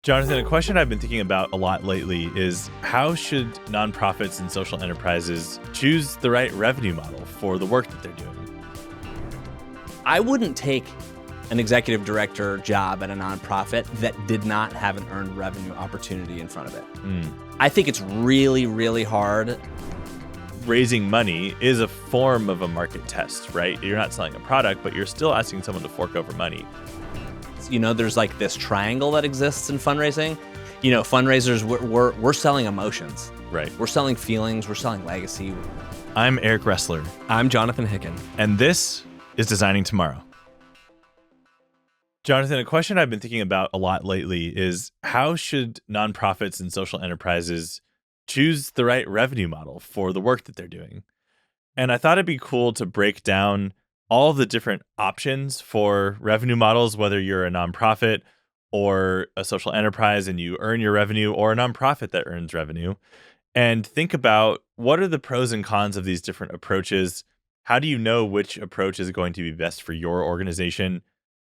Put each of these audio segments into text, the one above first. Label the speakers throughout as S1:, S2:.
S1: Jonathan, a question I've been thinking about a lot lately is how should nonprofits and social enterprises choose the right revenue model for the work that they're doing?
S2: I wouldn't take an executive director job at a nonprofit that did not have an earned revenue opportunity in front of it. I think it's really, really hard.
S1: Raising money is a form of a market test, right? You're not selling a product, but you're still asking someone to fork over money.
S2: There's like this triangle that exists in fundraising. Fundraisers, we're selling emotions.
S1: Right.
S2: We're selling feelings. We're selling legacy.
S1: I'm Eric Ressler.
S3: I'm Jonathan Hicken.
S1: And this is Designing Tomorrow. Jonathan, a question I've been thinking about a lot lately is how should nonprofits and social enterprises choose the right revenue model for the work that they're doing? And I thought it'd be cool to break down all the different options for revenue models, whether you're a nonprofit or a social enterprise and you earn your revenue, or a nonprofit that earns revenue, and think about what are the pros and cons of these different approaches. How do you know which approach is going to be best for your organization?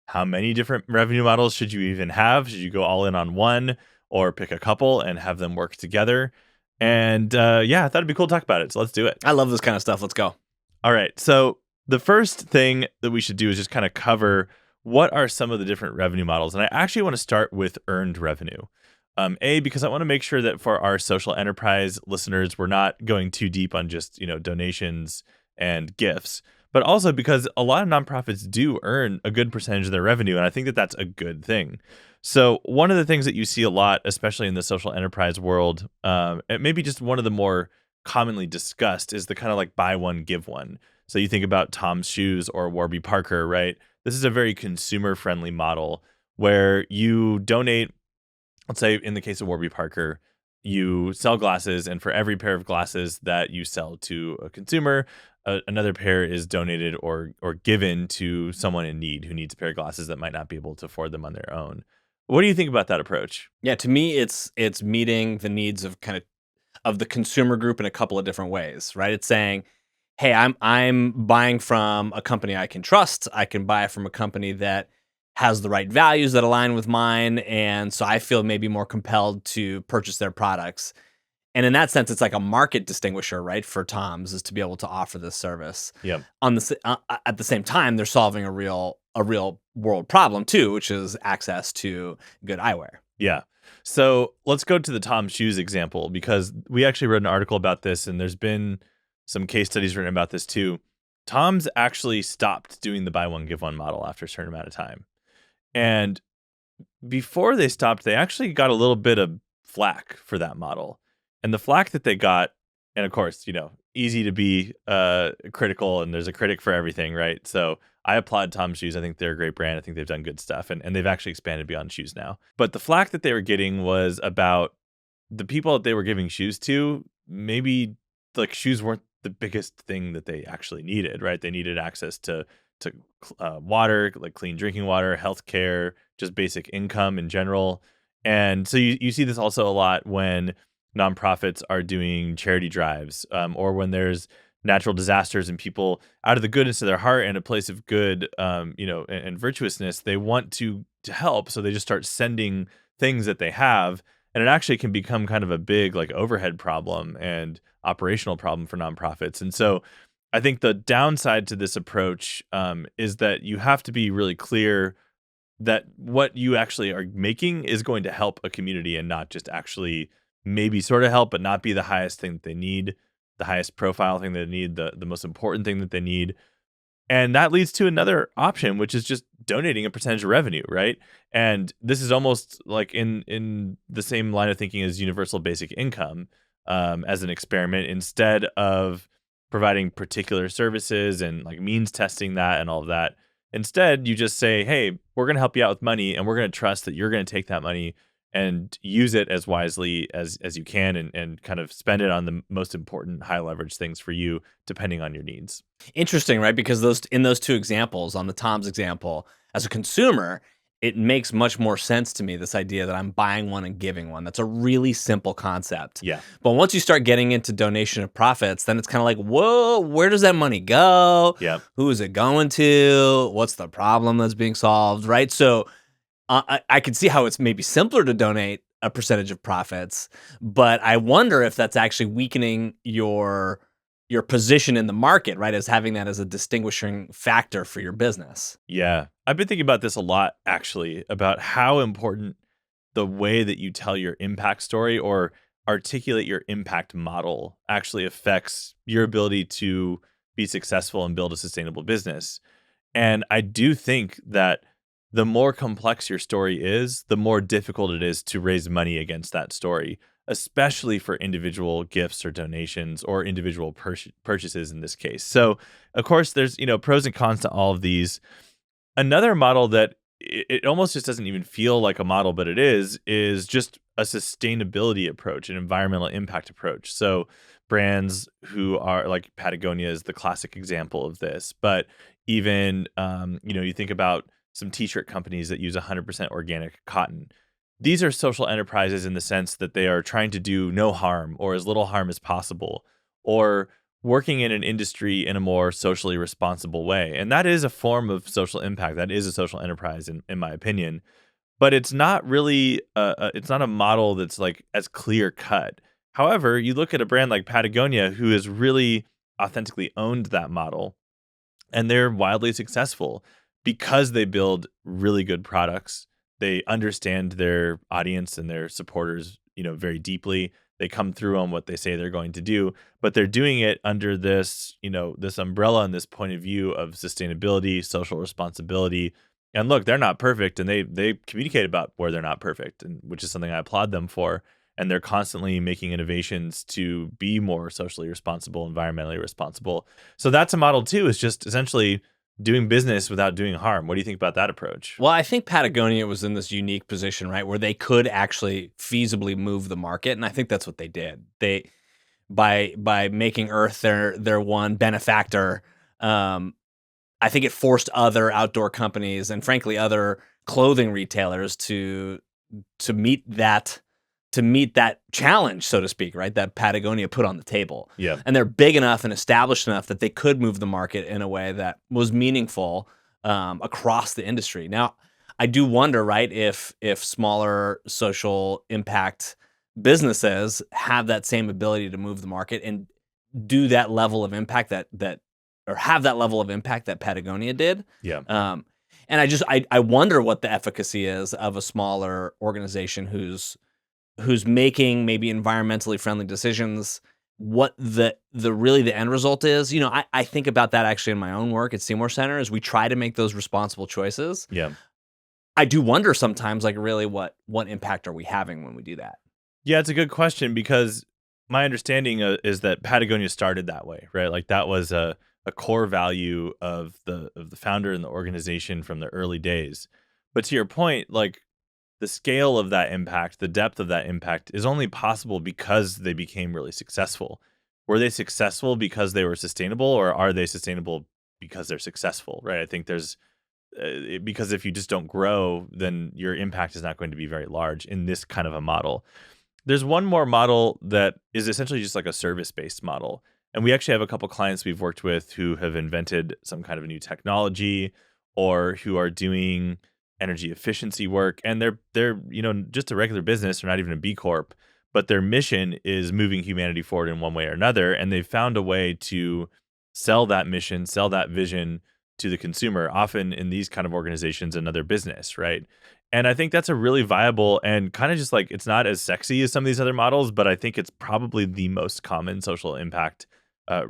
S1: How many different revenue models should you even have? Should you go all in on one or pick a couple and have them work together? And I thought it'd be cool to talk about it. So let's do it.
S2: I love this kind of stuff. Let's go.
S1: All right. So the first thing that we should do is just kind of cover what are some of the different revenue models. And I actually want to start with earned revenue. Because I want to make sure that for our social enterprise listeners, we're not going too deep on just, donations and gifts, but also because a lot of nonprofits do earn a good percentage of their revenue. And I think that that's a good thing. So one of the things that you see a lot, especially in the social enterprise world, and maybe just one of the more commonly discussed, is the kind of like buy one, give one. So you think about Tom's Shoes or Warby Parker, right? This is a very consumer-friendly model where you donate. Let's say in the case of Warby Parker, you sell glasses, and for every pair of glasses that you sell to a consumer, another pair is donated or given to someone in need who needs a pair of glasses that might not be able to afford them on their own. What do you think about that approach?
S2: Yeah, to me, it's meeting the needs of of the consumer group in a couple of different ways, right? It's saying, hey, I'm buying from a company I can trust. I can buy from a company that has the right values that align with mine, and so I feel maybe more compelled to purchase their products. And in that sense, it's like a market distinguisher, right? For Tom's is to be able to offer this service.
S1: Yeah.
S2: At the same time, they're solving a real world problem too, which is access to good eyewear.
S1: Yeah. So let's go to the Tom's Shoes example, because we actually wrote an article about this, and there's been some case studies written about this too. Tom's actually stopped doing the buy one, give one model after a certain amount of time. And before they stopped, they actually got a little bit of flack for that model. And the flack that they got, and of course, easy to be critical, and there's a critic for everything, right? So I applaud Tom's Shoes. I think they're a great brand. I think they've done good stuff, and they've actually expanded beyond shoes now. But the flack that they were getting was about the people that they were giving shoes to. Maybe like shoes weren't the biggest thing that they actually needed, right? They needed access to water, like clean drinking water, healthcare, just basic income in general. And so you see this also a lot when nonprofits are doing charity drives, or when there's natural disasters and people, out of the goodness of their heart and a place of good, and virtuousness, they want to help. So they just start sending things that they have. And it actually can become kind of a big like overhead problem and operational problem for nonprofits. And so I think the downside to this approach is that you have to be really clear that what you actually are making is going to help a community, and not just actually maybe sort of help, but not be the highest thing that they need, the highest profile thing they need, the most important thing that they need. And that leads to another option, which is just donating a percentage of revenue, right? And this is almost like in the same line of thinking as universal basic income, as an experiment, instead of providing particular services and like means testing that and all of that. Instead, you just say, hey, we're going to help you out with money, and we're going to trust that you're going to take that money and use it as wisely as you can, and kind of spend it on the most important high leverage things for you, depending on your needs.
S2: Interesting, right? Because in those two examples, on the Tom's example, as a consumer, it makes much more sense to me, this idea that I'm buying one and giving one. That's a really simple concept.
S1: Yeah.
S2: But once you start getting into donation of profits, then it's kind of like, whoa, where does that money go?
S1: Yeah.
S2: Who is it going to? What's the problem that's being solved, right? So I could see how it's maybe simpler to donate a percentage of profits, but I wonder if that's actually weakening your position in the market, right? As having that as a distinguishing factor for your business.
S1: Yeah. I've been thinking about this a lot, actually, about how important the way that you tell your impact story or articulate your impact model actually affects your ability to be successful and build a sustainable business. And I do think that the more complex your story is, the more difficult it is to raise money against that story, especially for individual gifts or donations or individual purchases in this case. So, of course, there's, pros and cons to all of these. Another model that it almost just doesn't even feel like a model, but it is just a sustainability approach, an environmental impact approach. So brands who are like Patagonia is the classic example of this, but even you think about some t-shirt companies that use 100% organic cotton. These are social enterprises in the sense that they are trying to do no harm or as little harm as possible, or working in an industry in a more socially responsible way. And that is a form of social impact. That is a social enterprise, in my opinion. But it's not really, it's not a model that's like as clear cut. However, you look at a brand like Patagonia who has really authentically owned that model, and they're wildly successful because they build really good products. They understand their audience and their supporters, very deeply. They come through on what they say they're going to do, but they're doing it under this, this umbrella and this point of view of sustainability, social responsibility. And look, they're not perfect, and they communicate about where they're not perfect, and which is something I applaud them for. And they're constantly making innovations to be more socially responsible, environmentally responsible. So that's a model too. Is just essentially doing business without doing harm. What do you think about that approach?
S2: Well, I think Patagonia was in this unique position, right, where they could actually feasibly move the market, and I think that's what they did. They by making Earth their one benefactor, I think it forced other outdoor companies and frankly other clothing retailers to meet that challenge, so to speak, right? That Patagonia put on the table.
S1: Yeah.
S2: And they're big enough and established enough that they could move the market in a way that was meaningful across the industry. Now, I do wonder, right, if smaller social impact businesses have that same ability to move the market and do that level of impact that or have that level of impact that Patagonia did.
S1: Yeah.
S2: And I wonder what the efficacy is of a smaller organization who's making maybe environmentally friendly decisions, what the end result is. I think about that actually in my own work at Seymour Center as we try to make those responsible choices.
S1: Yeah.
S2: I do wonder sometimes, like, really what impact are we having when we do that?
S1: Yeah, it's a good question because my understanding is that Patagonia started that way, right? Like that was a core value of the founder and the organization from the early days. But to your point, like the scale of that impact, the depth of that impact is only possible because they became really successful. Were they successful because they were sustainable, or are they sustainable because they're successful, right? I think there's because if you just don't grow, then your impact is not going to be very large in this kind of a model. There's one more model that is essentially just like a service-based model. And we actually have a couple clients we've worked with who have invented some kind of a new technology or who are doing energy efficiency work. And they're just a regular business or not even a B Corp, but their mission is moving humanity forward in one way or another. And they've found a way to sell that mission, sell that vision to the consumer, often in these kind of organizations, another business, right? And I think that's a really viable and kind of just like, it's not as sexy as some of these other models, but I think it's probably the most common social impact,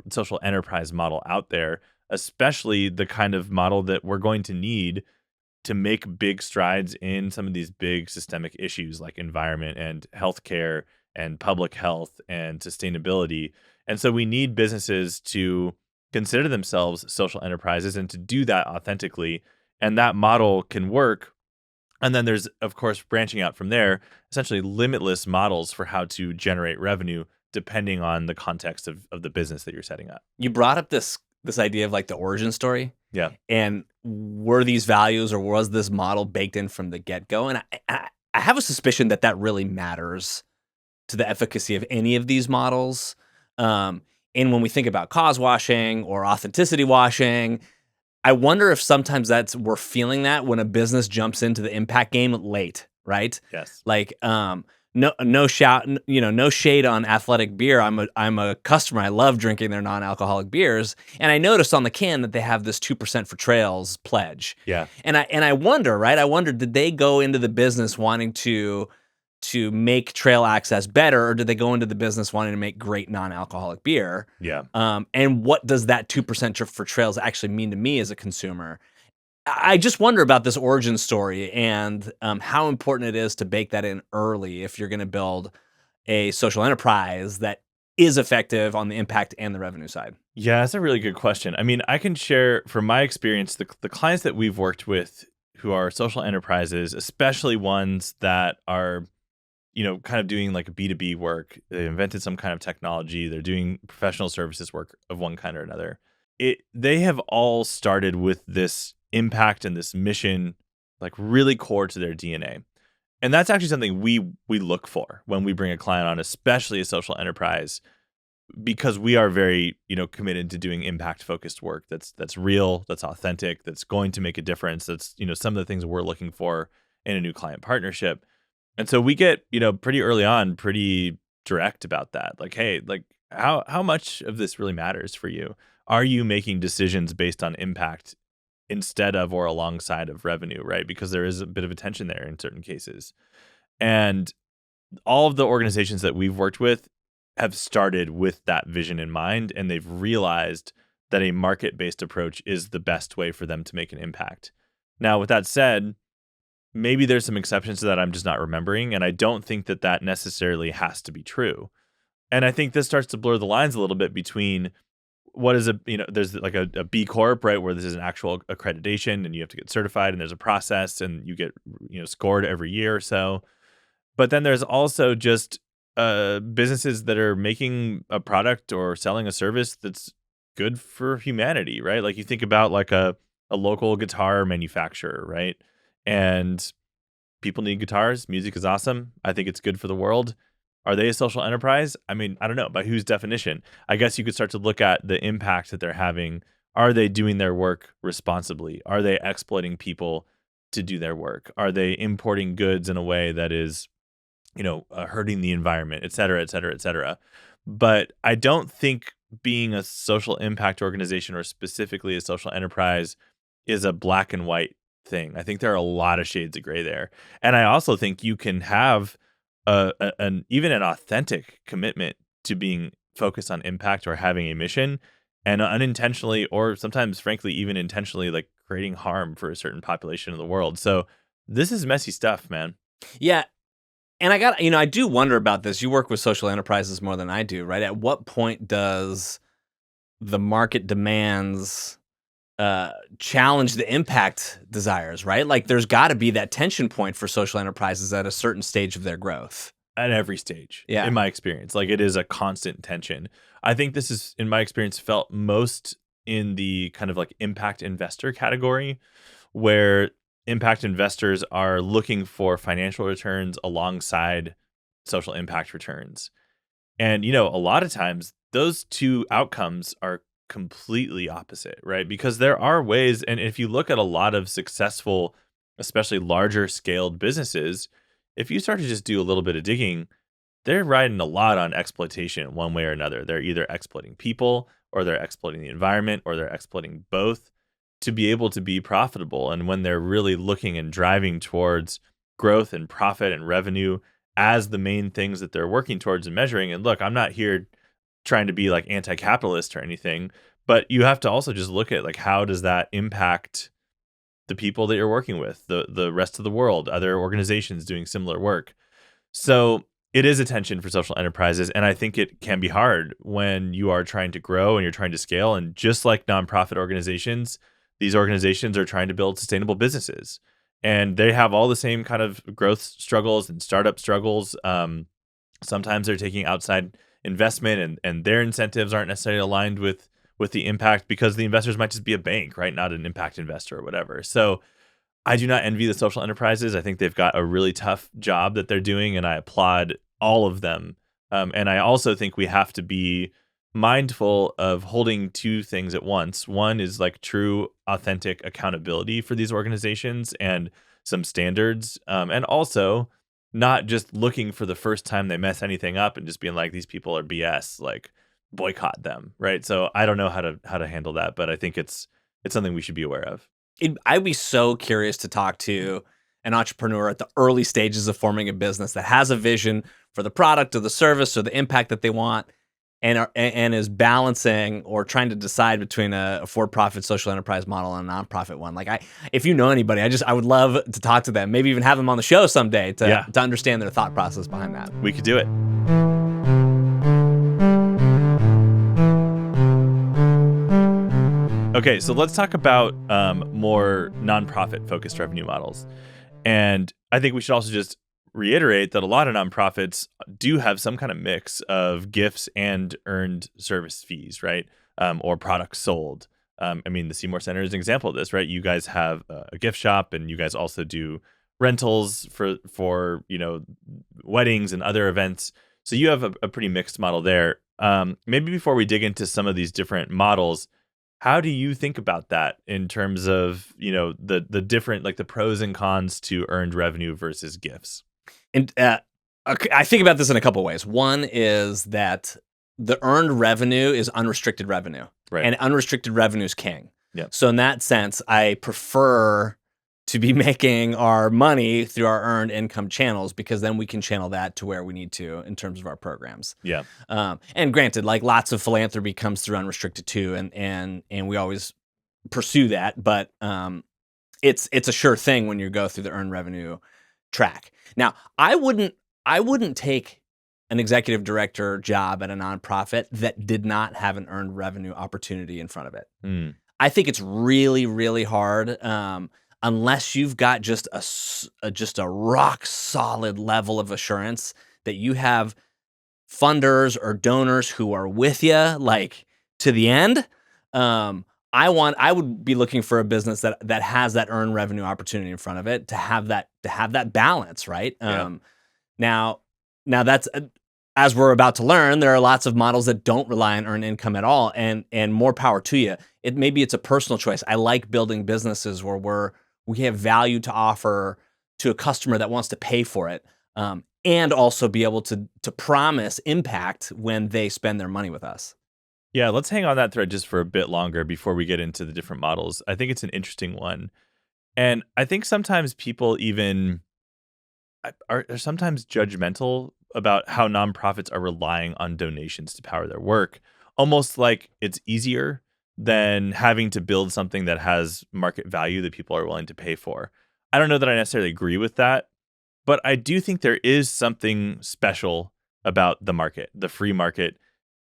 S1: social enterprise model out there, especially the kind of model that we're going to need to make big strides in some of these big systemic issues like environment and healthcare and public health and sustainability. And so we need businesses to consider themselves social enterprises and to do that authentically. And that model can work. And then there's, of course, branching out from there, essentially limitless models for how to generate revenue depending on the context of the business that you're setting up.
S2: You brought up this idea of like the origin story.
S1: Yeah.
S2: And were these values or was this model baked in from the get-go? And I have a suspicion that really matters to the efficacy of any of these models. And when we think about cause washing or authenticity washing, I wonder if sometimes we're feeling that when a business jumps into the impact game late, right?
S1: Yes.
S2: Like, no shade on Athletic Beer. I'm a customer. I love drinking their non-alcoholic beers, and I noticed on the can that they have this 2% for trails pledge.
S1: Yeah.
S2: And I wonder, right? I wonder, did they go into the business wanting to make trail access better, or did they go into the business wanting to make great non-alcoholic beer?
S1: Yeah.
S2: And what does that 2% for trails actually mean to me as a consumer? I just wonder about this origin story and how important it is to bake that in early if you're going to build a social enterprise that is effective on the impact and the revenue side.
S1: Yeah, that's a really good question. I mean, I can share from my experience, the clients that we've worked with who are social enterprises, especially ones that are, kind of doing like a B2B work. They invented some kind of technology. They're doing professional services work of one kind or another. They have all started with this impact and this mission, like really core to their DNA. And that's actually something we look for when we bring a client on, especially a social enterprise, because we are very, committed to doing impact focused work that's real, that's authentic, that's going to make a difference. That's, some of the things we're looking for in a new client partnership. And so we get, pretty early on, pretty direct about that. Like, hey, like how much of this really matters for you? Are you making decisions based on impact instead of or alongside of revenue, right? Because there is a bit of a tension there in certain cases. And all of the organizations that we've worked with have started with that vision in mind, and they've realized that a market-based approach is the best way for them to make an impact. Now, with that said, maybe there's some exceptions to that I'm just not remembering, and I don't think that that necessarily has to be true. And I think this starts to blur the lines a little bit between what is there's like a B Corp, right, where this is an actual accreditation and you have to get certified and there's a process and you get, scored every year or so. But then there's also just businesses that are making a product or selling a service that's good for humanity, right? Like you think about like a local guitar manufacturer, right? And people need guitars. Music is awesome. I think it's good for the world. Are they a social enterprise? I mean, I don't know. By whose definition? I guess you could start to look at the impact that they're having. Are they doing their work responsibly? Are they exploiting people to do their work? Are they importing goods in a way that is, hurting the environment, et cetera, et cetera, et cetera? But I don't think being a social impact organization or specifically a social enterprise is a black and white thing. I think there are a lot of shades of gray there. And I also think you can have even an authentic commitment to being focused on impact or having a mission and unintentionally, or sometimes frankly, even intentionally, like creating harm for a certain population of the world. So this is messy stuff, man.
S2: Yeah. And I do wonder about this. You work with social enterprises more than I do, right? At what point does the market demands challenge the impact desires, right? Like there's got to be that tension point for social enterprises at a certain stage of their growth.
S1: At every stage,
S2: Yeah.
S1: in my experience. Like it is a constant tension. I think this is, in my experience, felt most in the kind of like impact investor category, where impact investors are looking for financial returns alongside social impact returns. And, a lot of times those two outcomes are completely opposite, right? Because there are ways, and if you look at a lot of successful, especially larger scaled businesses, if you start to just do a little bit of digging, they're riding a lot on exploitation one way or another. They're either exploiting people or they're exploiting the environment or they're exploiting both to be able to be profitable. And when they're really looking and driving towards growth and profit and revenue as the main things that they're working towards and measuring. And look, I'm not here trying to be like anti-capitalist or anything, but you have to also just look at like how does that impact the people that you're working with, the rest of the world, other organizations doing similar work. So it is a tension for social enterprises, and I think it can be hard when you are trying to grow and you're trying to scale. And just like nonprofit organizations, these organizations are trying to build sustainable businesses, and they have all the same kind of growth struggles and startup struggles. Sometimes they're taking outside investment, and their incentives aren't necessarily aligned with the impact because the investors might just be a bank, right? Not an impact investor or whatever. So I do not envy the social enterprises. I think they've got a really tough job that they're doing, and I applaud all of them. And I also think we have to be mindful of holding two things at once. One is like true, authentic accountability for these organizations and some standards, and also not just looking for the first time they mess anything up and just being like, these people are BS, like boycott them, right? So I don't know how to handle that, but I think it's something we should be aware of.
S2: I'd be so curious to talk to an entrepreneur at the early stages of forming a business that has a vision for the product or the service or the impact that they want, and is balancing or trying to decide between a for-profit social enterprise model and a nonprofit one. Like, if you know anybody, I would love to talk to them. Maybe even have them on the show someday to understand their thought process behind that.
S1: We could do it. Okay, so let's talk about more nonprofit-focused revenue models. And I think we should also just reiterate that a lot of nonprofits do have some kind of mix of gifts and earned service fees, right? Or products sold. I mean, the Seymour Center is an example of this, right? You guys have a gift shop, and you guys also do rentals for weddings and other events. So you have a pretty mixed model there. Maybe before we dig into some of these different models, how do you think about that in terms of, the different, like the pros and cons to earned revenue versus gifts?
S2: And I think about this in a couple of ways. One is that the earned revenue is unrestricted revenue,
S1: right?
S2: And unrestricted revenue is king.
S1: Yep.
S2: So in that sense, I prefer to be making our money through our earned income channels, because then we can channel that to where we need to in terms of our programs.
S1: Yeah.
S2: And granted, like lots of philanthropy comes through unrestricted too, and we always pursue that, but it's a sure thing when you go through the earned revenue track. Now, I wouldn't take an executive director job at a nonprofit that did not have an earned revenue opportunity in front of it. I think it's really, really hard. Unless you've got just a rock solid level of assurance that you have funders or donors who are with you, like to the end. I would be looking for a business that has that earned revenue opportunity in front of it to have that balance, right?
S1: Yeah.
S2: Now that's as we're about to learn, there are lots of models that don't rely on earned income at all, and more power to you. Maybe it's a personal choice. I like building businesses where we have value to offer to a customer that wants to pay for it, and also be able to promise impact when they spend their money with us.
S1: Yeah, let's hang on that thread just for a bit longer before we get into the different models. I think it's an interesting one. And I think sometimes people even are sometimes judgmental about how nonprofits are relying on donations to power their work, almost like it's easier than having to build something that has market value that people are willing to pay for. I don't know that I necessarily agree with that, but I do think there is something special about the market, the free market,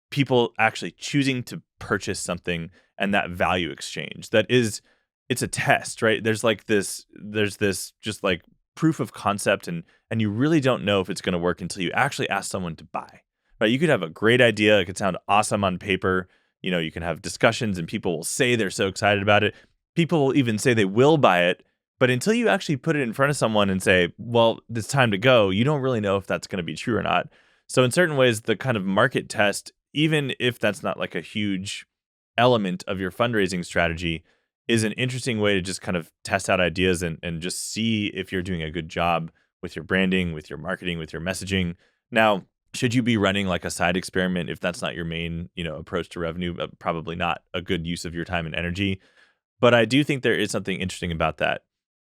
S1: people actually choosing to purchase something, and that value exchange it's a test, right? There's this just like proof of concept, and you really don't know if it's going to work until you actually ask someone to buy, right? You could have a great idea. It could sound awesome on paper. You can have discussions and people will say they're so excited about it. People will even say they will buy it. But until you actually put it in front of someone and say, well, it's time to go, you don't really know if that's going to be true or not. So in certain ways, the kind of market test, even if that's not like a huge element of your fundraising strategy, is an interesting way to just kind of test out ideas and just see if you're doing a good job with your branding, with your marketing, with your messaging. Now, should you be running like a side experiment if that's not your main, approach to revenue? Probably not a good use of your time and energy. But I do think there is something interesting about that.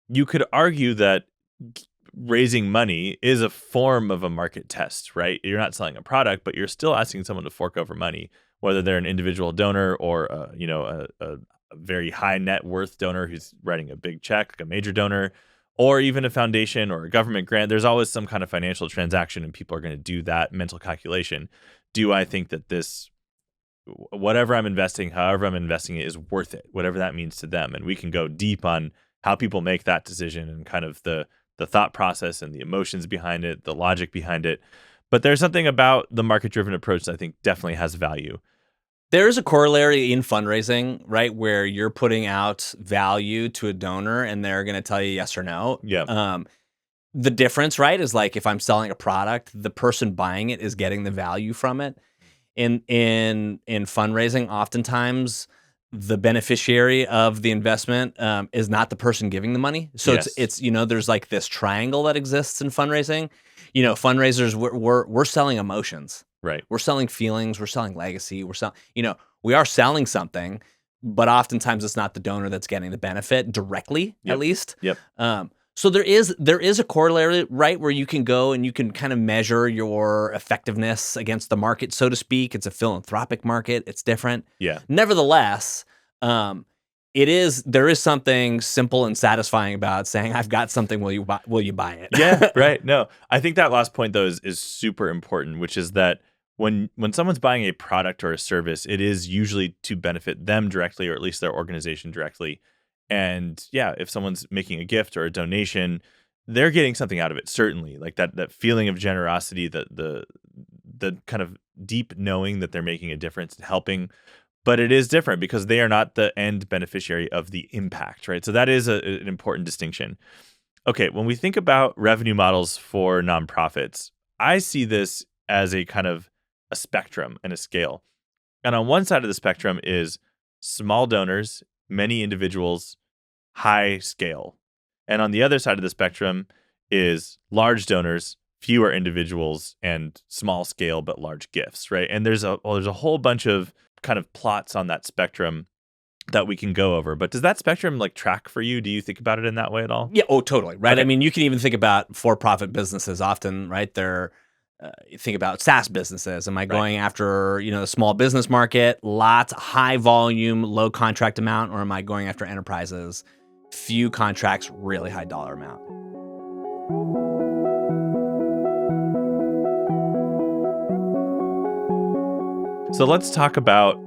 S1: You could argue that raising money is a form of a market test, right? You're not selling a product, but you're still asking someone to fork over money, whether they're an individual donor or a very high net worth donor who's writing a big check, like a major donor, or even a foundation or a government grant. There's always some kind of financial transaction, and people are going to do that mental calculation. Do I think that this, whatever I'm investing, however I'm investing it, is worth it, whatever that means to them? And we can go deep on how people make that decision and kind of the thought process and the emotions behind it, the logic behind it. But there's something about the market-driven approach that I think definitely has value.
S2: There's a corollary in fundraising, right, where you're putting out value to a donor and they're going to tell you yes or no.
S1: Yeah.
S2: The difference, right, is like if I'm selling a product, the person buying it is getting the value from it. In fundraising, oftentimes the beneficiary of the investment is not the person giving the money. So
S1: Yes.
S2: it's there's like this triangle that exists in fundraising. Fundraisers, we're selling emotions.
S1: Right.
S2: We're selling feelings. We're selling legacy. We're selling, we are selling something, but oftentimes it's not the donor that's getting the benefit directly,
S1: Yep.
S2: at least.
S1: Yep.
S2: So there is a corollary, right, where you can go and you can kind of measure your effectiveness against the market, so to speak. It's a philanthropic market. It's different.
S1: Yeah.
S2: Nevertheless, there is something simple and satisfying about saying, "I've got something. Will you buy it?"
S1: Yeah, right. No, I think that last point though is super important, which is that when someone's buying a product or a service, it is usually to benefit them directly, or at least their organization directly. And yeah, if someone's making a gift or a donation, they're getting something out of it. Certainly, like that feeling of generosity, the kind of deep knowing that they're making a difference and helping. But it is different because they are not the end beneficiary of the impact, right? So that is an important distinction. Okay, when we think about revenue models for nonprofits, I see this as a kind of a spectrum and a scale. And on one side of the spectrum is small donors, many individuals, high scale. And on the other side of the spectrum is large donors, fewer individuals, and small scale but large gifts, right? And there's a whole bunch of kind of plots on that spectrum that we can go over. But does that spectrum like track for you? Do you think about it in that way at all?
S2: Yeah. Oh, totally. Right.
S1: Okay.
S2: I mean, you can even think about for-profit businesses often, right? You think about SaaS businesses. Am I going after, the small business market, lots, high volume, low contract amount, or am I going after enterprises, few contracts, really high dollar amount?
S1: So let's talk about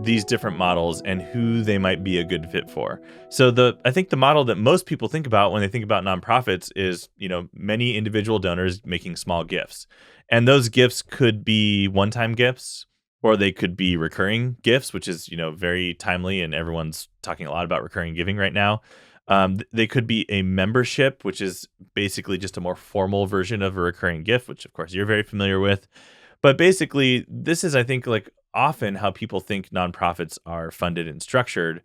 S1: these different models and who they might be a good fit for. So I think the model that most people think about when they think about nonprofits is, many individual donors making small gifts. And those gifts could be one-time gifts, or they could be recurring gifts, which is, very timely, and everyone's talking a lot about recurring giving right now. They could be a membership, which is basically just a more formal version of a recurring gift, which of course you're very familiar with. But basically, this is, I think, like often how people think nonprofits are funded and structured,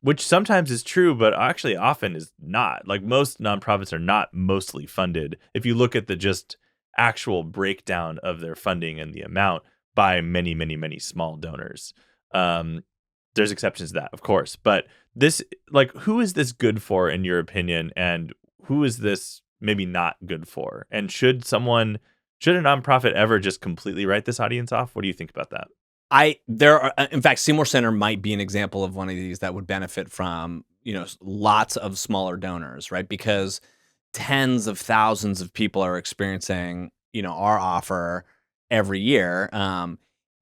S1: which sometimes is true, but actually often is not. Like most nonprofits are not mostly funded. If you look at the just actual breakdown of their funding and the amount by many, many, many small donors. There's exceptions to that, of course. But this, like, who is this good for in your opinion? And who is this maybe not good for? And should a nonprofit ever just completely write this audience off? What do you think about that?
S2: In fact, Seymour Center might be an example of one of these that would benefit from, lots of smaller donors, right? Because tens of thousands of people are experiencing, our offer every year.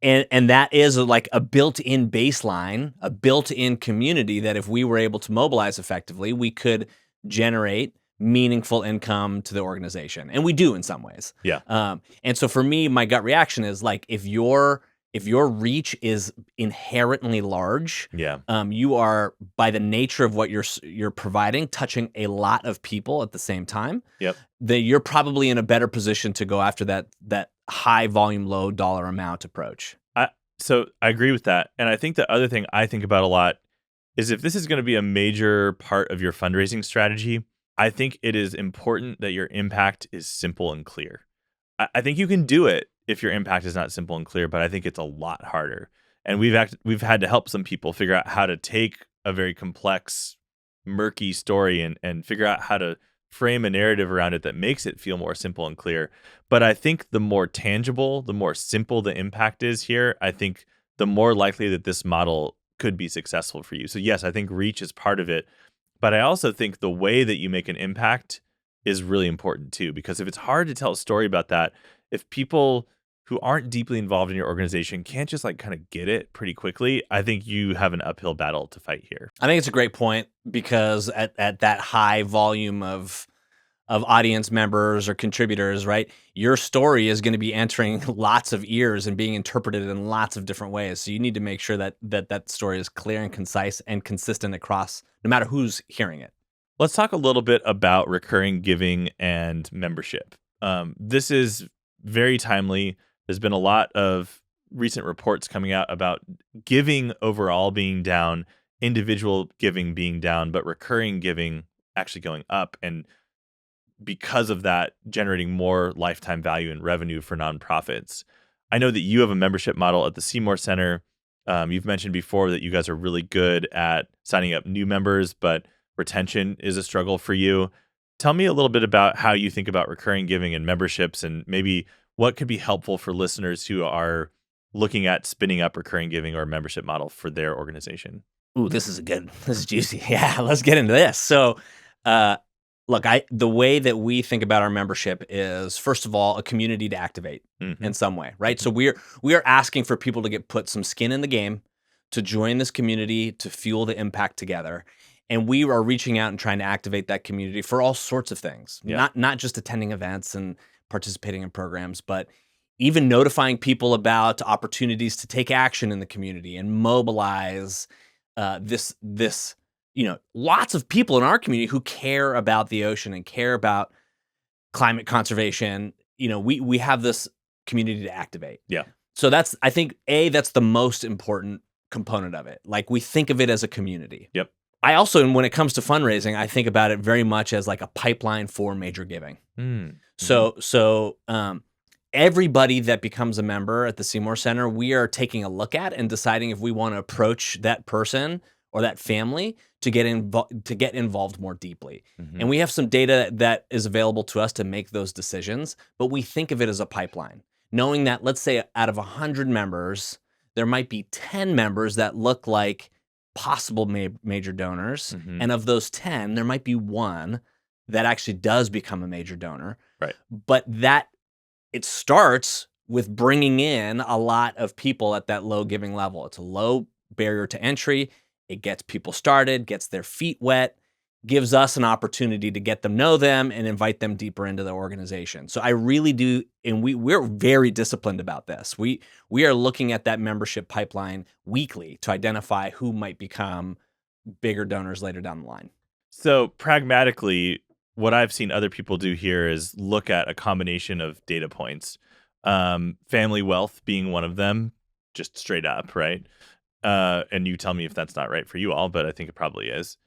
S2: And that is like a built-in baseline, a built-in community that if we were able to mobilize effectively, we could generate meaningful income to the organization. And we do in some ways.
S1: Yeah.
S2: And so for me, my gut reaction is like, if your reach is inherently large,
S1: Yeah.
S2: you are, by the nature of what you're providing, touching a lot of people at the same time.
S1: Yep.
S2: That you're probably in a better position to go after that high volume, low dollar amount approach.
S1: So I agree with that. And I think the other thing I think about a lot is if this is going to be a major part of your fundraising strategy, I think it is important that your impact is simple and clear. I think you can do it if your impact is not simple and clear, but I think it's a lot harder. And we've had to help some people figure out how to take a very complex, murky story and figure out how to frame a narrative around it that makes it feel more simple and clear. But I think the more tangible, the more simple the impact is here, I think the more likely that this model could be successful for you. So yes, I think reach is part of it. But I also think the way that you make an impact is really important too, because if it's hard to tell a story about that, if people who aren't deeply involved in your organization can't just like kind of get it pretty quickly, I think you have an uphill battle to fight here.
S2: I think it's a great point because at that high volume of audience members or contributors, right, your story is going to be entering lots of ears and being interpreted in lots of different ways. So you need to make sure that story is clear and concise and consistent across, no matter who's hearing it.
S1: Let's talk a little bit about recurring giving and membership. This is very timely. There's been a lot of recent reports coming out about giving overall being down, individual giving being down, but recurring giving actually going up, and because of that, generating more lifetime value and revenue for nonprofits. I know that you have a membership model at the Seymour Center. You've mentioned before that you guys are really good at signing up new members, but retention is a struggle for you. Tell me a little bit about how you think about recurring giving and memberships, and maybe what could be helpful for listeners who are looking at spinning up recurring giving or a membership model for their organization.
S2: Ooh, this is juicy. Yeah, let's get into this. So, uh, look, the way that we think about our membership is, first of all, a community to activate in some way, right? So we are asking for people to put some skin in the game, to join this community, to fuel the impact together. And we are reaching out and trying to activate that community for all sorts of things,
S1: Yeah.
S2: not just attending events and participating in programs, but even notifying people about opportunities to take action in the community and mobilize this lots of people in our community who care about the ocean and care about climate conservation. We have this community to activate.
S1: Yeah.
S2: So I think that's the most important component of it. Like, we think of it as a community.
S1: Yep.
S2: I also, and when it comes to fundraising, I think about it very much as like a pipeline for major giving. So everybody that becomes a member at the Seymour Center, we are taking a look at and deciding if we want to approach that person or that family to get involved more deeply. And we have some data that is available to us to make those decisions, but we think of it as a pipeline, knowing that, let's say, out of 100 members, there might be 10 members that look like possible major donors. And of those 10, there might be one that actually does become a major donor.
S1: Right.
S2: But it starts with bringing in a lot of people at that low giving level. It's a low barrier to entry. It gets people started, gets their feet wet, gives us an opportunity to get them, know them, and invite them deeper into the organization. So I really do, and we're very disciplined about this. We are looking at that membership pipeline weekly to identify who might become bigger donors later down the line.
S1: So pragmatically, what I've seen other people do here is look at a combination of data points. Family wealth being one of them, just straight up, right? And you tell me if that's not right for you all, but I think it probably is.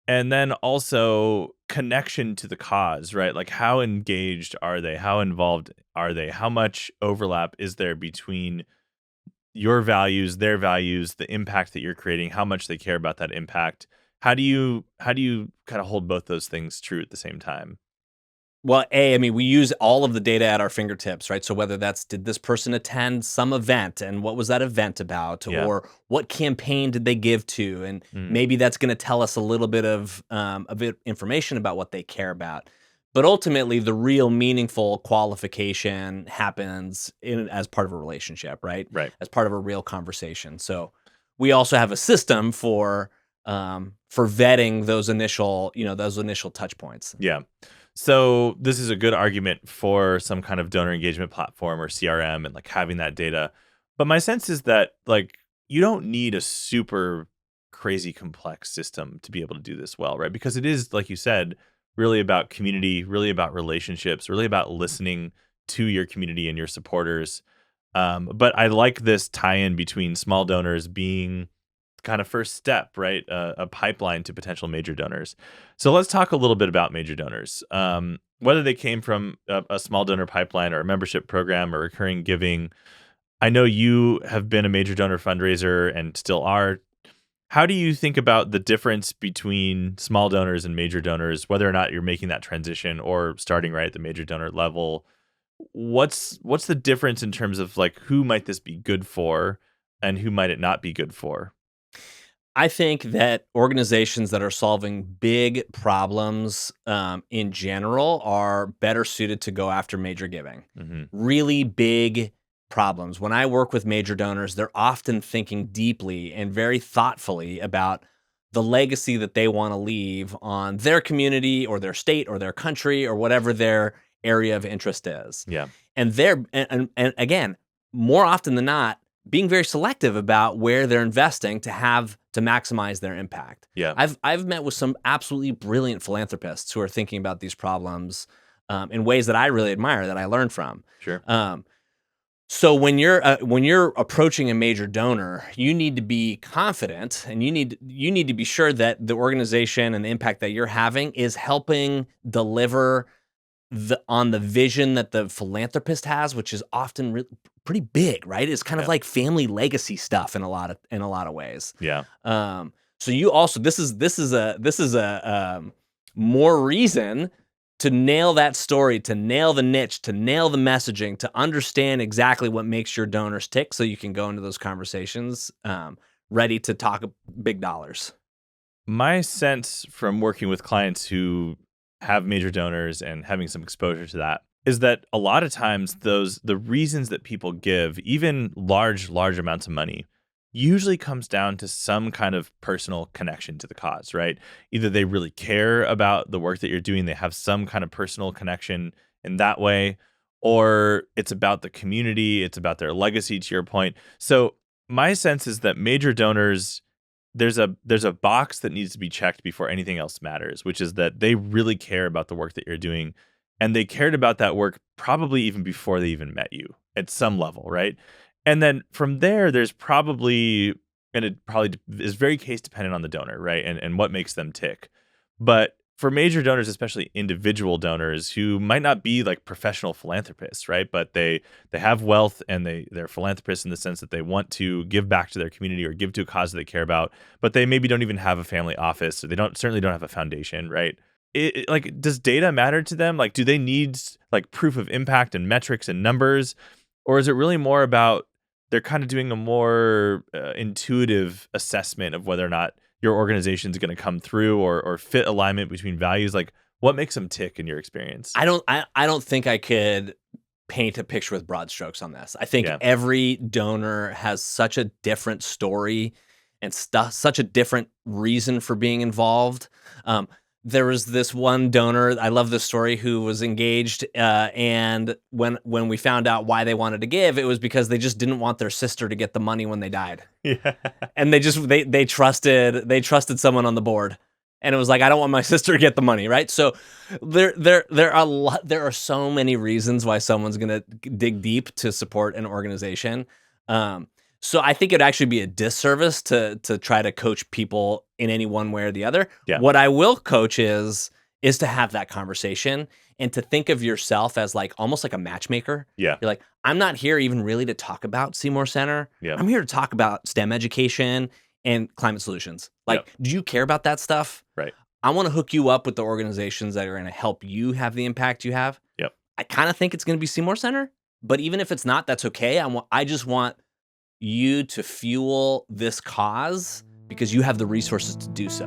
S1: And then also connection to the cause, right? Like, how engaged are they? How involved are they? How much overlap is there between your values, their values, the impact that you're creating, how much they care about that impact? How do you kind of hold both those things true at the same time?
S2: Well, we use all of the data at our fingertips, right? So whether that's, did this person attend some event and what was that event about?
S1: Yeah.
S2: Or what campaign did they give to? And maybe that's going to tell us a little bit of information about what they care about. But ultimately, the real meaningful qualification happens as part of a relationship, right?
S1: Right.
S2: As part of a real conversation. So we also have a system for vetting those initial touch points.
S1: Yeah. So this is a good argument for some kind of donor engagement platform or CRM and like having that data. But my sense is that like you don't need a super crazy complex system to be able to do this well, right? Because it is, like you said, really about community, really about relationships, really about listening to your community and your supporters. But I like this tie-in between small donors being kind of first step, right? A pipeline to potential major donors. So let's talk a little bit about major donors. Whether they came from a small donor pipeline or a membership program or recurring giving. I know you have been a major donor fundraiser and still are. How do you think about the difference between small donors and major donors, whether or not you're making that transition or starting right at the major donor level? What's the difference in terms of like who might this be good for and who might it not be good for?
S2: I think that organizations that are solving big problems in general are better suited to go after major giving. Really big problems. When I work with major donors, they're often thinking deeply and very thoughtfully about the legacy that they want to leave on their community or their state or their country or whatever their area of interest is.
S1: Yeah.
S2: And again, more often than not, being very selective about where they're investing to maximize their impact.
S1: Yeah.
S2: I've met with some absolutely brilliant philanthropists who are thinking about these problems in ways that I really admire, that I learned from.
S1: Sure.
S2: So when you're approaching a major donor, you need to be confident, and you need to be sure that the organization and the impact that you're having is helping deliver on the vision that the philanthropist has, which is often pretty big, right? It's kind of
S1: Yeah.
S2: like family legacy stuff in a lot of ways.
S1: Yeah.
S2: So you also this is a more reason to nail that story, to nail the niche, to nail the messaging, to understand exactly what makes your donors tick, so you can go into those conversations ready to talk big dollars.
S1: My sense from working with clients who have major donors and having some exposure to that is that a lot of times the reasons that people give, even large amounts of money, usually comes down to some kind of personal connection to the cause, right? Either they really care about the work that you're doing, they have some kind of personal connection in that way, or it's about the community, it's about their legacy, to your point. So my sense is that major donors, there's a box that needs to be checked before anything else matters, which is that they really care about the work that you're doing, and they cared about that work probably even before they even met you at some level, right? And then from there, there's probably, and it probably is very case dependent on the donor, right? And what makes them tick. But for major donors, especially individual donors who might not be like professional philanthropists, right? But they have wealth, and they're philanthropists in the sense that they want to give back to their community or give to a cause that they care about, but they maybe don't even have a family office, or they don't certainly don't have a foundation, right? Like, does data matter to them? Like, do they need like proof of impact and metrics and numbers, or is it really more about they're kind of doing a more intuitive assessment of whether or not your organization is going to come through, or fit alignment between values? Like, what makes them tick in your experience?
S2: I don't think I could paint a picture with broad strokes on this. I think
S1: Yeah.
S2: every donor has such a different story and stuff, such a different reason for being involved. There was this one donor, I love this story, who was engaged, and when we found out why they wanted to give, it was because they just didn't want their sister to get the money when they died,
S1: Yeah.
S2: and they trusted someone on the board, and it was like, I don't want my sister to get the money, right? So there are so many reasons why someone's gonna dig deep to support an organization. So I think it'd actually be a disservice to try to coach people in any one way or the other.
S1: Yeah.
S2: What I will coach is to have that conversation, and to think of yourself as like almost like a matchmaker.
S1: Yeah.
S2: You're like, I'm not here even really to talk about Seymour Center.
S1: Yeah.
S2: I'm here to talk about STEM education and climate solutions. Like,
S1: Yep.
S2: do you care about that stuff?
S1: Right.
S2: I want to hook you up with the organizations that are going to help you have the impact you have.
S1: Yep.
S2: I kind of think it's going to be Seymour Center, but even if it's not, that's okay. I just want you to fuel this cause because you have the resources to do so.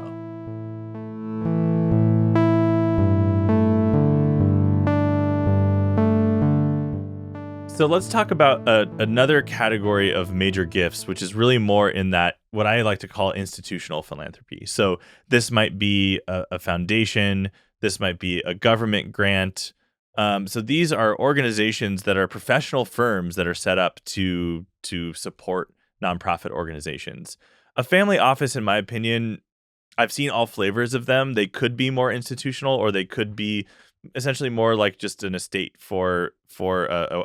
S1: So let's talk about another category of major gifts, which is really more in that what I like to call institutional philanthropy. So this might be a foundation, this might be a government grant. So these are organizations that are professional firms that are set up to support nonprofit organizations. A family office, in my opinion, I've seen all flavors of them. They could be more institutional, or they could be essentially more like just an estate for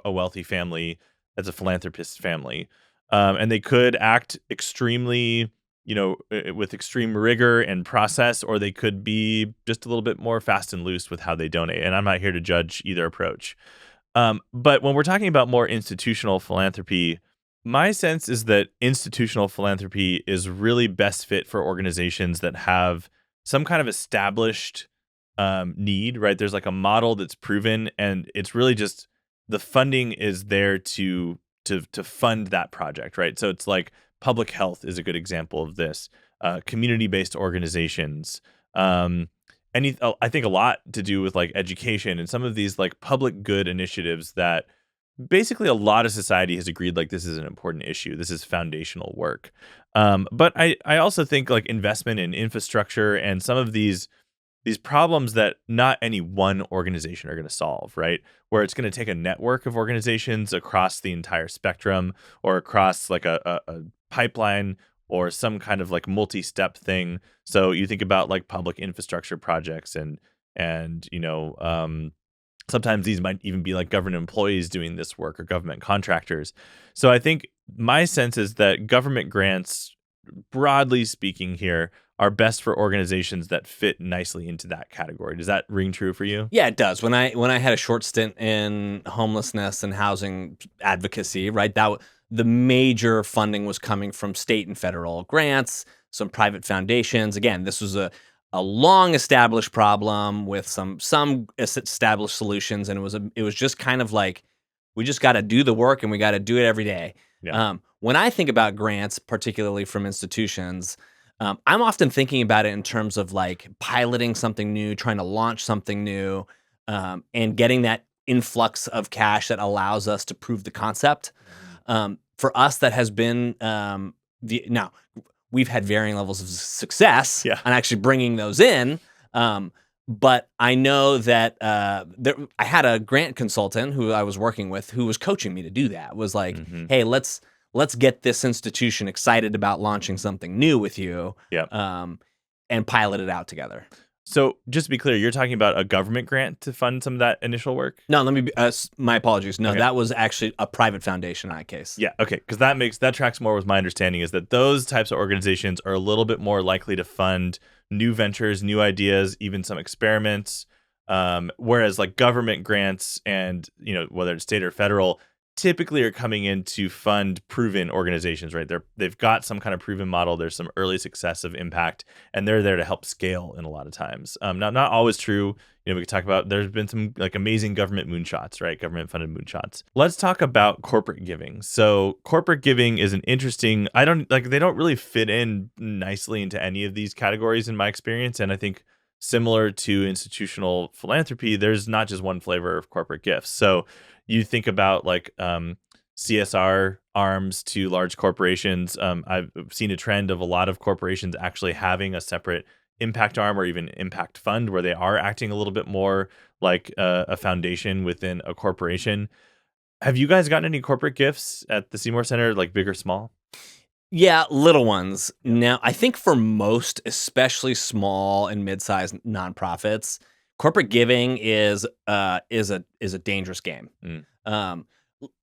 S1: a wealthy family as a philanthropist family, and they could act extremely, with extreme rigor and process, or they could be just a little bit more fast and loose with how they donate. And I'm not here to judge either approach. But when we're talking about more institutional philanthropy, my sense is that institutional philanthropy is really best fit for organizations that have some kind of established need, right? There's like a model that's proven, and it's really just the funding is there to fund that project, right? So it's like public health is a good example of this. Community-based organizations, I think a lot to do with like education and some of these like public good initiatives that basically a lot of society has agreed like this is an important issue. This is foundational work. But I also think like investment in infrastructure and some of these problems that not any one organization are going to solve, right? Where it's going to take a network of organizations across the entire spectrum, or across like a pipeline, or some kind of like multi-step thing. So you think about like public infrastructure projects and Sometimes these might even be like government employees doing this work or government contractors. So I think my sense is that government grants, broadly speaking here, are best for organizations that fit nicely into that category. Does that ring true for you?
S2: Yeah, it does. When I had a short stint in homelessness and housing advocacy, right? The major funding was coming from state and federal grants, some private foundations. Again, this was a long established problem with some established solutions, and it was just kind of like we just got to do the work and we got to do it every day.
S1: Yeah.
S2: When I think about grants, particularly from institutions, I'm often thinking about it in terms of like piloting something new, trying to launch something new, and getting that influx of cash that allows us to prove the concept. For us, that has been now we've had varying levels of success
S1: Yeah.
S2: on actually bringing those in. But I know that I had a grant consultant who I was working with who was coaching me to do that. Was like,
S1: Mhm.
S2: hey, let's get this institution excited about launching something new with you,
S1: Yeah.
S2: and pilot it out together.
S1: So just to be clear, you're talking about a government grant to fund some of that initial work?
S2: No, let me be, my apologies. No,
S1: Okay.
S2: that was actually a private foundation in that case.
S1: Yeah, okay, because that tracks more with my understanding is that those types of organizations are a little bit more likely to fund new ventures, new ideas, even some experiments. Whereas like government grants and whether it's state or federal, typically are coming in to fund proven organizations, right? They've got some kind of proven model. There's some early success of impact, and they're there to help scale in a lot of times. Not always true. We could talk about there's been some like amazing government moonshots, right? Government funded moonshots. Let's talk about corporate giving. So corporate giving is an interesting. They don't really fit in nicely into any of these categories in my experience, and I think similar to institutional philanthropy, there's not just one flavor of corporate gifts. So you think about like CSR arms to large corporations. I've seen a trend of a lot of corporations actually having a separate impact arm or even impact fund where they are acting a little bit more like a foundation within a corporation. Have you guys gotten any corporate gifts at the Seymour Center, like big or small?
S2: Yeah, little ones. Now, I think for most, especially small and mid-sized nonprofits, corporate giving is a dangerous game.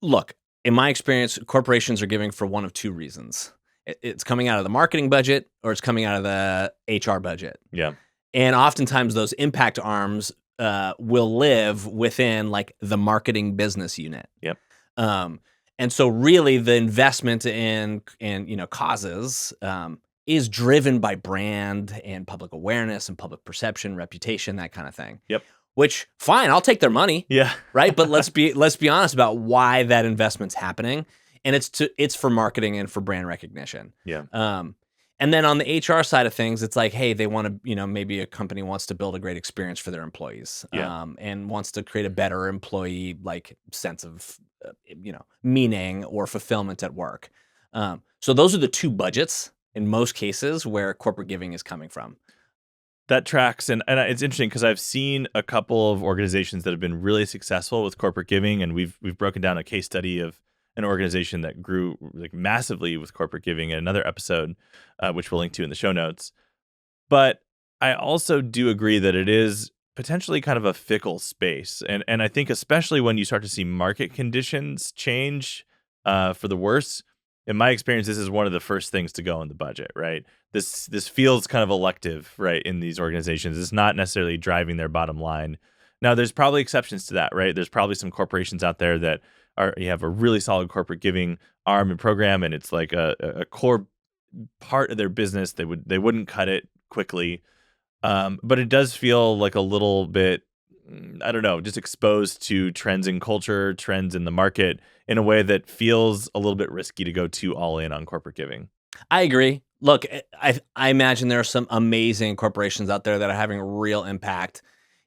S2: Look, in my experience, corporations are giving for one of two reasons. It's coming out of the marketing budget or it's coming out of the HR budget.
S1: Yeah.
S2: And oftentimes those impact arms will live within like the marketing business unit.
S1: Yep.
S2: And so really the investment in causes is driven by brand and public awareness and public perception, reputation, that kind of thing.
S1: Yep.
S2: Which, fine, I'll take their money.
S1: Yeah.
S2: Right. But let's be honest about why that investment's happening. And it's for marketing and for brand recognition.
S1: Yeah.
S2: And then on the HR side of things, it's like, hey, they want to, maybe a company wants to build a great experience for their employees, and wants to create a better employee like sense of, meaning or fulfillment at work. So those are the two budgets in most cases where corporate giving is coming from.
S1: That tracks, and it's interesting because I've seen a couple of organizations that have been really successful with corporate giving, and we've broken down a case study of an organization that grew like massively with corporate giving in another episode, which we'll link to in the show notes. But I also do agree that it is potentially kind of a fickle space, and I think especially when you start to see market conditions change for the worse. In my experience, this is one of the first things to go in the budget, right? This feels kind of elective, right, in these organizations. It's not necessarily driving their bottom line. Now, there's probably exceptions to that, right? There's probably some corporations out there that you have a really solid corporate giving arm and program, and it's like a core part of their business. They wouldn't cut it quickly, but it does feel like a little bit, I don't know, just exposed to trends in culture, trends in the market in a way that feels a little bit risky to go too all in on corporate giving.
S2: I agree. Look, I imagine there are some amazing corporations out there that are having real impact.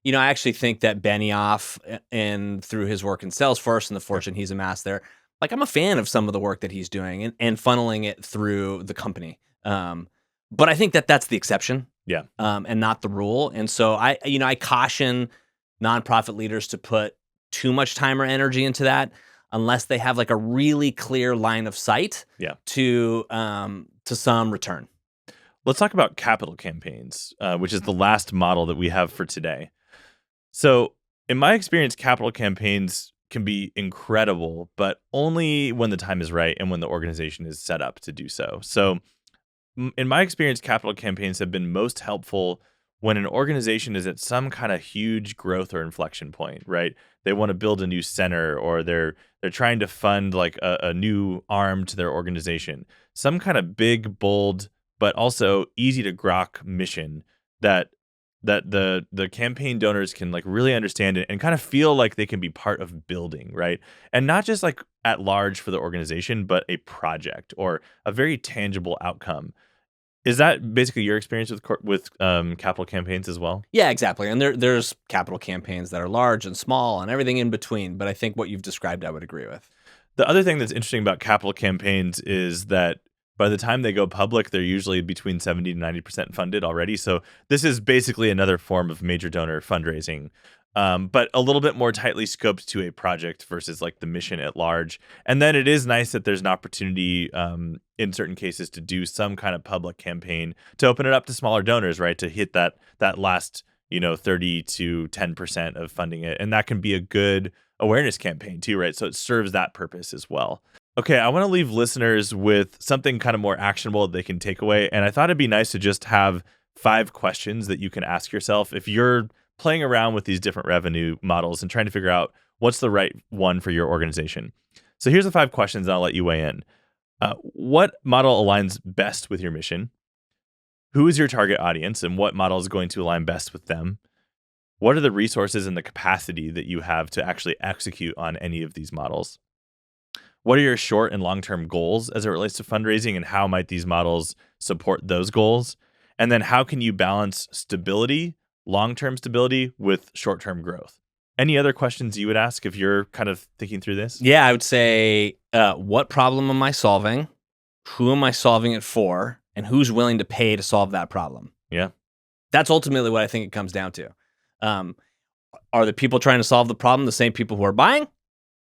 S2: I actually think that Benioff, and through his work in Salesforce and the fortune he's amassed there, like I'm a fan of some of the work that he's doing and funneling it through the company. But I think that that's the exception, and not the rule. And so I caution nonprofit leaders to put too much time or energy into that unless they have like a really clear line of sight to some return.
S1: Let's talk about capital campaigns, which is the last model that we have for today. So In my experience, capital campaigns can be incredible, but only when the time is right and when the organization is set up to do so. So, in my experience, capital campaigns have been most helpful when an organization is at some kind of huge growth or inflection point, right? They want to build a new center, or they're trying to fund like a new arm to their organization. Some kind of big, bold, but also easy to grok mission that the campaign donors can like really understand it and kind of feel like they can be part of building, right? And not just like at large for the organization, but a project or a very tangible outcome. Is that basically your experience with capital campaigns as well?
S2: Yeah, exactly. And there's capital campaigns that are large and small and everything in between. But I think what you've described, I would agree with.
S1: The other thing that's interesting about capital campaigns is that by the time they go public, they're usually between 70 to 90% funded already. So this is basically another form of major donor fundraising, but a little bit more tightly scoped to a project versus like the mission at large. And then it is nice that there's an opportunity in certain cases to do some kind of public campaign to open it up to smaller donors, right? To hit that last 30 to 10% of funding it, and that can be a good awareness campaign too, right? So it serves that purpose as well. Okay, I want to leave listeners with something kind of more actionable that they can take away. And I thought it'd be nice to just have 5 questions that you can ask yourself if you're playing around with these different revenue models and trying to figure out what's the right one for your organization. So here's the 5 questions, and I'll let you weigh in. What model aligns best with your mission? Who is your target audience, and what model is going to align best with them? What are the resources and the capacity that you have to actually execute on any of these models? What are your short and long-term goals as it relates to fundraising, and how might these models support those goals? And then how can you balance stability, long-term stability, with short-term growth? Any other questions you would ask if you're kind of thinking through this?
S2: Yeah, I would say, what problem am I solving? Who am I solving it for? And who's willing to pay to solve that problem?
S1: Yeah.
S2: That's ultimately what I think it comes down to. Are the people trying to solve the problem the same people who are buying?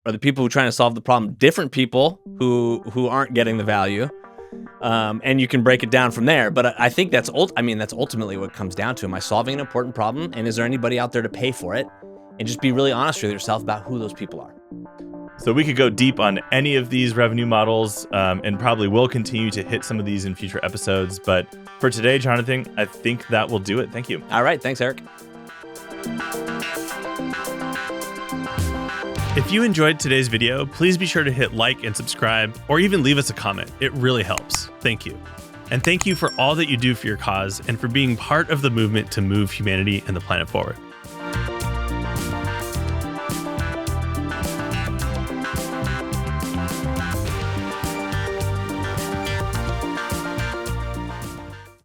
S2: Are the people who are trying to solve the problem different people who aren't getting the value? And you can break it down from there. But I think that's ultimately what it comes down to. Am I solving an important problem? And is there anybody out there to pay for it? And just be really honest with yourself about who those people are.
S1: So we could go deep on any of these revenue models, and probably will continue to hit some of these in future episodes. But for today, Jonathan, I think that will do it. Thank you.
S2: All right. Thanks, Eric.
S1: If you enjoyed today's video, please be sure to hit like and subscribe, or even leave us a comment. It really helps. Thank you. And thank you for all that you do for your cause and for being part of the movement to move humanity and the planet forward.